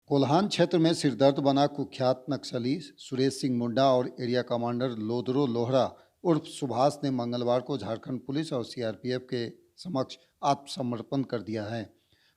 कोल्हान क्षेत्र में सिरदर्द बना कुख्यात नक्सली सुरेश सिंह मुंडा और एरिया कमांडर लोदरो लोहरा उर्फ सुभाष ने मंगलवार को झारखंड पुलिस और सीआरपीएफ के समक्ष आत्मसमर्पण कर दिया है।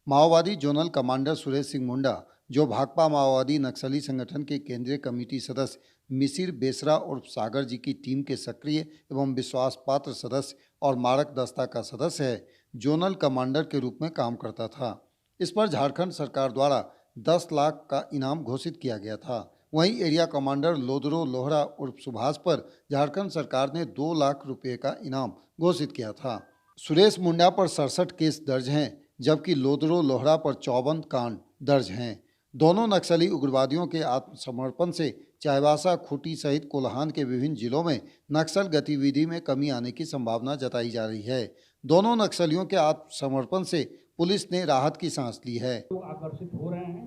माओवादी जोनल कमांडर सुरेश सिंह मुंडा, जो भाकपा माओवादी नक्सली संगठन के केंद्रीय कमेटी सदस्य मिसिर बेसरा उर्फ सागर जी की टीम के सक्रिय एवं विश्वास पात्र सदस्य और मारक दस्ता का सदस्य है, जोनल कमांडर के रूप में काम करता था। इस पर झारखंड सरकार द्वारा 10 लाख का इनाम घोषित किया गया था। वहीं एरिया कमांडर लोदरो लोहरा उर्फ सुभाष पर झारखंड सरकार ने 2 लाख रुपए का इनाम घोषित किया था। सुरेश मुंडा पर 67 केस दर्ज हैं, जबकि लोदरो लोहरा पर 54 कांड दर्ज हैं। दोनों नक्सली उग्रवादियों के आत्मसमर्पण से चाईबासा, खूंटी सहित कोल्हान के विभिन्न जिलों में नक्सल गतिविधि में कमी आने की संभावना जताई जा रही है। दोनों नक्सलियों के आत्मसमर्पण से पुलिस ने राहत की सांस ली है। लोग आकर्षित हो रहे हैं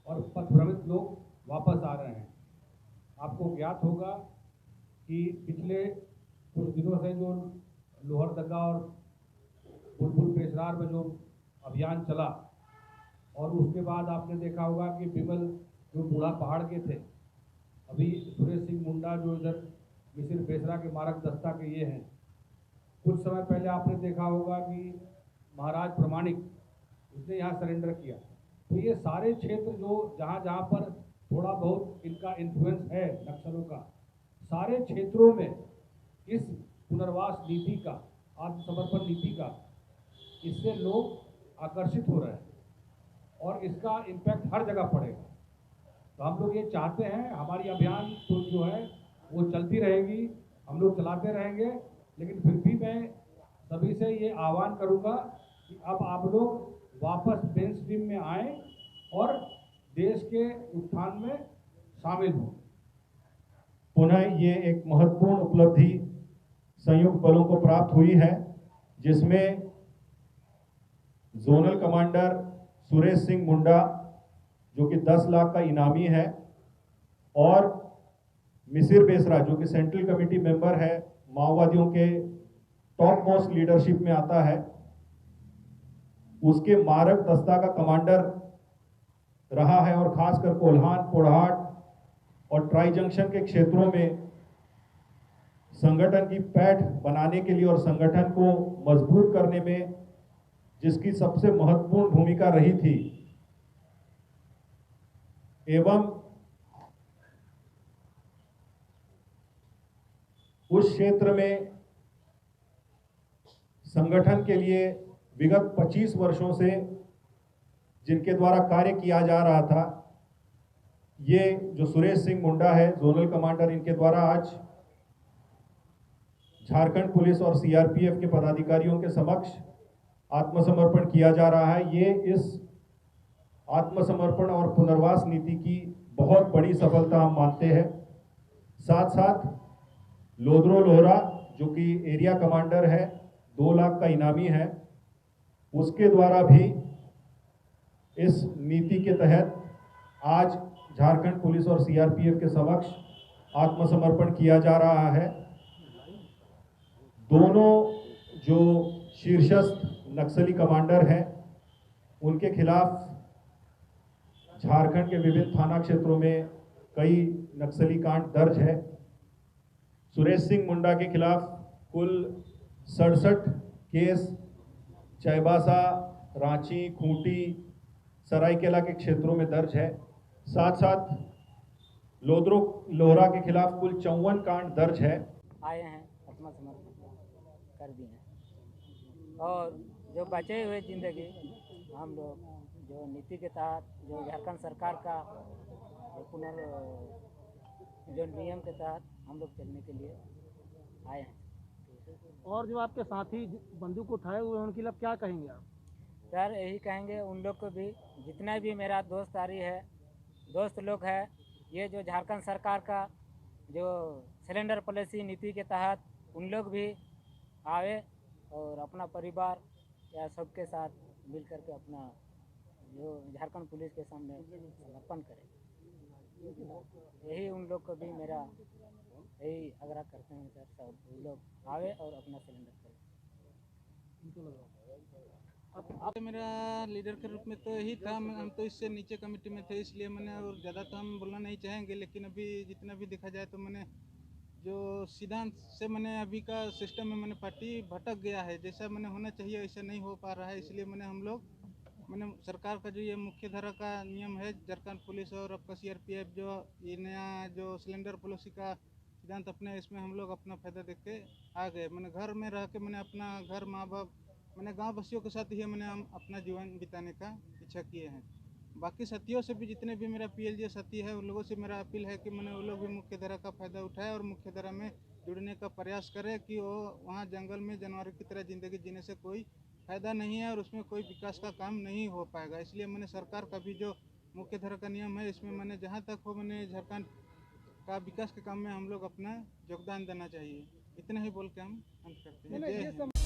और पथभ्रमित लोग वापस आ रहे हैं। आपको ज्ञात होगा कि पिछले कुछ दिनों से जो लोहरदगा और बुलबुल पेशरार में जो अभियान चला, और उसके बाद आपने देखा होगा कि बिमल जो बूढ़ा पहाड़ के थे, अभी सुरेश सिंह मुंडा जो इधर मिसिर बेसरा के मारक दस्ता के ये हैं। कुछ समय पहले आपने देखा होगा कि महाराज प्रमाणिक, उसने यहाँ सरेंडर किया। तो ये सारे क्षेत्र जो जहाँ जहाँ पर थोड़ा बहुत इनका इन्फ्लुएंस है नक्सलों का, सारे क्षेत्रों में इस पुनर्वास नीति का, आत्मसमर्पण नीति का, इससे लोग आकर्षित हो रहे हैं और इसका इम्पैक्ट हर जगह पड़ेगा। तो हम लोग ये चाहते हैं, हमारी अभियान तो जो है वो चलती रहेगी, हम लोग चलाते रहेंगे, लेकिन फिर भी मैं सभी से ये आह्वान करूँगा कि अब आप लोग वापस मेन स्ट्रीम में आएँ और देश के उत्थान में शामिल हों। पुनः ये एक महत्वपूर्ण उपलब्धि संयुक्त बलों को प्राप्त हुई है, जिसमें जोनल कमांडर सुरेश सिंह मुंडा, जो कि 10 लाख का इनामी है, और मिसिर बेसरा, जो कि सेंट्रल कमेटी मेंबर है, माओवादियों के टॉप मोस्ट लीडरशिप में आता है, उसके मारक दस्ता का कमांडर रहा है और खासकर कोल्हान, पोड़हाट और ट्राई जंक्शन के क्षेत्रों में संगठन की पैठ बनाने के लिए और संगठन को मजबूत करने में जिसकी सबसे महत्वपूर्ण भूमिका रही थी, एवं उस क्षेत्र में संगठन के लिए विगत 25 वर्षों से जिनके द्वारा कार्य किया जा रहा था, ये जो सुरेश सिंह मुंडा है जोनल कमांडर, इनके द्वारा आज झारखंड पुलिस और सीआरपीएफ के पदाधिकारियों के समक्ष आत्मसमर्पण किया जा रहा है। ये इस आत्मसमर्पण और पुनर्वास नीति की बहुत बड़ी सफलता हम मानते हैं। साथ साथ लोदरो लोहरा, जो कि एरिया कमांडर है, 2 लाख का इनामी है, उसके द्वारा भी इस नीति के तहत आज झारखंड पुलिस और सीआरपीएफ के समक्ष आत्मसमर्पण किया जा रहा है। दोनों जो शीर्षस्थ नक्सली कमांडर हैं, उनके खिलाफ झारखंड के विभिन्न थाना क्षेत्रों में कई नक्सली कांड दर्ज है। सुरेश सिंह मुंडा के खिलाफ कुल 67 केस चाईबासा, रांची, खूंटी, सरायकेला के क्षेत्रों में दर्ज है। साथ साथ लोदरो लोहरा के खिलाफ कुल 54 कांड दर्ज है। आए हैं, आत्मसमर्पण कर दिए हैं, और जो बचे हुए ज़िंदगी हम लोग जो नीति के तहत, जो झारखंड सरकार का जो नियम के तहत हम लोग चलने के लिए आए हैं। और जो आपके साथी बंदूक उठाए हुए हैं, उनके लिए क्या कहेंगे आप? सर यही कहेंगे उन लोग को भी, जितना भी मेरा दोस्त लोग है, ये जो झारखंड सरकार का जो सिलेंडर पॉलिसी नीति के तहत उन लोग भी आए और अपना परिवार या सबके साथ मिल करके अपना जो झारखंड पुलिस के सामने समर्पण करें। यही उन लोग को भी मेरा यही आग्रह करते हैं सर, सब लोग आवे और अपना सिलेंडर करें। आप मेरा लीडर के रूप में तो यही था। हम तो इससे नीचे कमेटी में थे, इसलिए मैंने, और ज़्यादा तो हम बोलना नहीं चाहेंगे, लेकिन अभी जितना भी देखा जाए तो मैंने जो सिद्धांत से मैंने अभी का सिस्टम में मैंने पार्टी भटक गया है, जैसा मैंने होना चाहिए ऐसा नहीं हो पा रहा है। इसलिए मैंने सरकार का जो ये मुख्य धारा का नियम है, झारखंड पुलिस और आपका सीआरपीएफ जो ये नया जो सिलेंडर पॉलिसी का सिद्धांत अपने, इसमें हम लोग अपना फ़ायदा देख के आ गए। मैंने घर में रह के मैंने अपना घर, माँ बाप, मैंने गांव वासियों के साथ ही मैंने हम अपना जीवन बिताने का इच्छा किए हैं। बाकी साथियों से भी, जितने भी मेरा पीएलजे साथी है, उन लोगों से मेरा अपील है कि मैंने वो लोग भी मुख्य धारा का फ़ायदा उठाए और मुख्य धारा में जुड़ने का प्रयास करें कि वो वहाँ जंगल में जानवरों की तरह ज़िंदगी जीने से कोई फ़ायदा नहीं है और उसमें कोई विकास का काम नहीं हो पाएगा। इसलिए मैंने सरकार का भी जो मुख्य धारा का नियम है, इसमें मैंने जहाँ तक हो मैंने झारखंड का विकास के काम में हम लोग अपना योगदान देना चाहिए। इतना ही बोल के हम अंत करते हैं। जय हिंद।